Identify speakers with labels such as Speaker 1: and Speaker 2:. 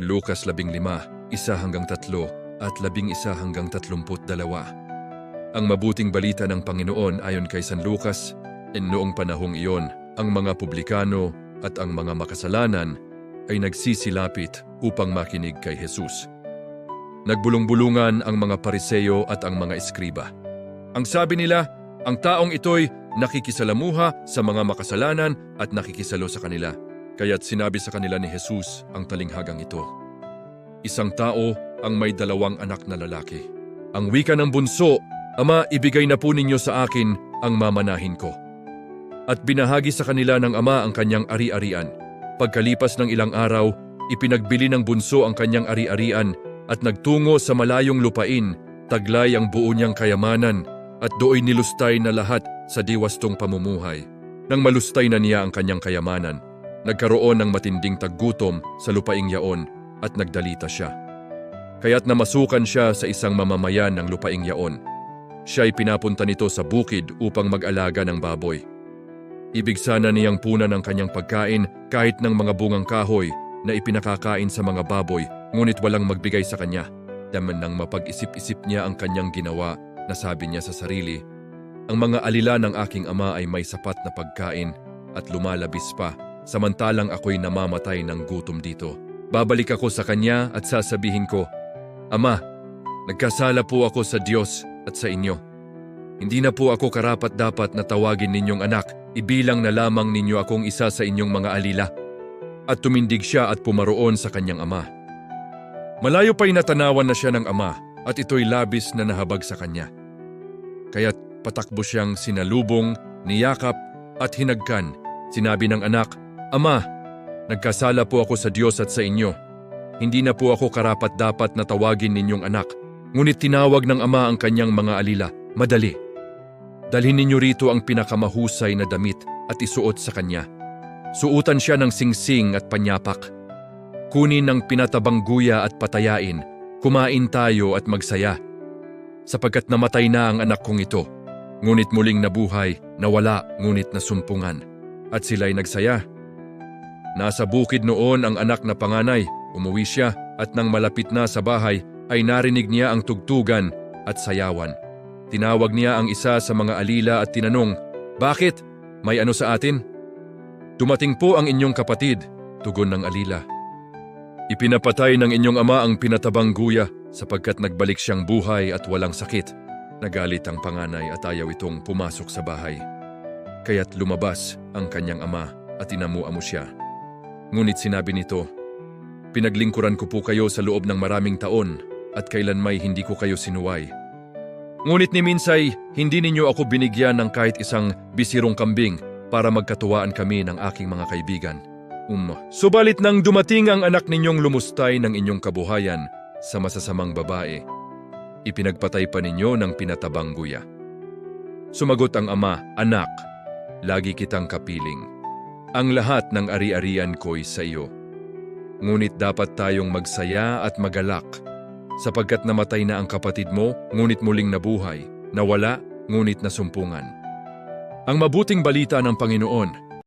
Speaker 1: Lucas 15, 1-3 at 11-32. Ang mabuting balita ng Panginoon ayon kay San Lucas, noong panahong iyon, ang mga publikano at ang mga makasalanan ay nagsisilapit upang makinig kay Jesus. Nagbulong-bulungan ang mga Pariseo at ang mga eskriba. Ang sabi nila, ang taong ito'y nakikisalamuha sa mga makasalanan at nakikisalo sa kanila. Kaya't sinabi sa kanila ni Jesus ang talinghagang ito. Isang tao ang may 2 anak na lalaki. Ang wika ng bunso, Ama, ibigay na po ninyo sa akin ang mamanahin ko. At binahagi sa kanila ng ama ang kanyang ari-arian. Pagkalipas ng ilang araw, ipinagbili ng bunso ang kanyang ari-arian at nagtungo sa malayong lupain, taglay ang buo niyang kayamanan at do'y nilustay na lahat sa diwastong pamumuhay. Nang malustay na niya ang kanyang kayamanan, nagkaroon ng matinding taggutom sa lupaing yaon at nagdalita siya. Kaya't namasukan siya sa isang mamamayan ng lupaing yaon. Siya'y pinapunta nito sa bukid upang mag-alaga ng baboy. Ibig sana niyang punan ang kanyang pagkain kahit ng mga bungang kahoy na ipinakakain sa mga baboy, ngunit walang magbigay sa kanya. Daman nang mapag-isip-isip niya ang kanyang ginawa, nasabi niya sa sarili, ang mga alila ng aking ama ay may sapat na pagkain at lumalabis pa, samantalang ako'y namamatay ng gutom dito. Babalik ako sa kanya at sasabihin ko, Ama, nagkasala po ako sa Diyos at sa inyo. Hindi na po ako karapat-dapat na tawagin ninyong anak, ibilang na lamang ninyo akong isa sa inyong mga alila. At tumindig siya at pumaroon sa kanyang ama. Malayo pa'y natanawan na siya ng ama at ito'y labis na nahabag sa kanya. Kaya't patakbo siyang sinalubong, niyakap at hinagkan. Sinabi ng anak, Ama, nagkasala po ako sa Diyos at sa inyo. Hindi na po ako karapat-dapat na tawagin ninyong anak. Ngunit tinawag ng ama ang kanyang mga alila, madali. Dalhin ninyo rito ang pinakamahusay na damit at isuot sa kanya. Suutan siya ng singsing at panyapak. Kunin ng pinatabang guya at patayain. Kumain tayo at magsaya. Sapagkat namatay na ang anak kong ito. Ngunit muling nabuhay, nawala, ngunit nasumpungan. At sila'y nagsaya. Nasa bukid noon ang anak na panganay. Umuwi siya at nang malapit na sa bahay, ay narinig niya ang tugtugan at sayawan. Tinawag niya ang isa sa mga alila at tinanong, Bakit? May ano sa atin? Dumating po ang inyong kapatid, tugon ng alila. Ipinapatay ng inyong ama ang pinatabang guya sapagkat nagbalik siyang buhay at walang sakit. Nagalit ang panganay at ayaw itong pumasok sa bahay. Kaya't lumabas ang kanyang ama at inamu-amo siya. Ngunit sinabi nito, Pinaglingkuran ko po kayo sa loob ng maraming taon at kailanmay hindi ko kayo sinuway. Ngunit ni minsay, hindi ninyo ako binigyan ng kahit isang bisirong kambing para magkatuwaan kami ng aking mga kaibigan. Subalit nang dumating ang anak ninyong lumustay ng inyong kabuhayan sa masasamang babae, ipinagpatay pa ninyo ng pinatabang guya. Sumagot ang ama, Anak, lagi kitang kapiling. Ang lahat ng ari-arian ko'y sa iyo. Ngunit dapat tayong magsaya at magalak, sapagkat namatay na ang kapatid mo, ngunit muling nabuhay, nawala, ngunit nasumpungan. Ang mabuting balita ng Panginoon.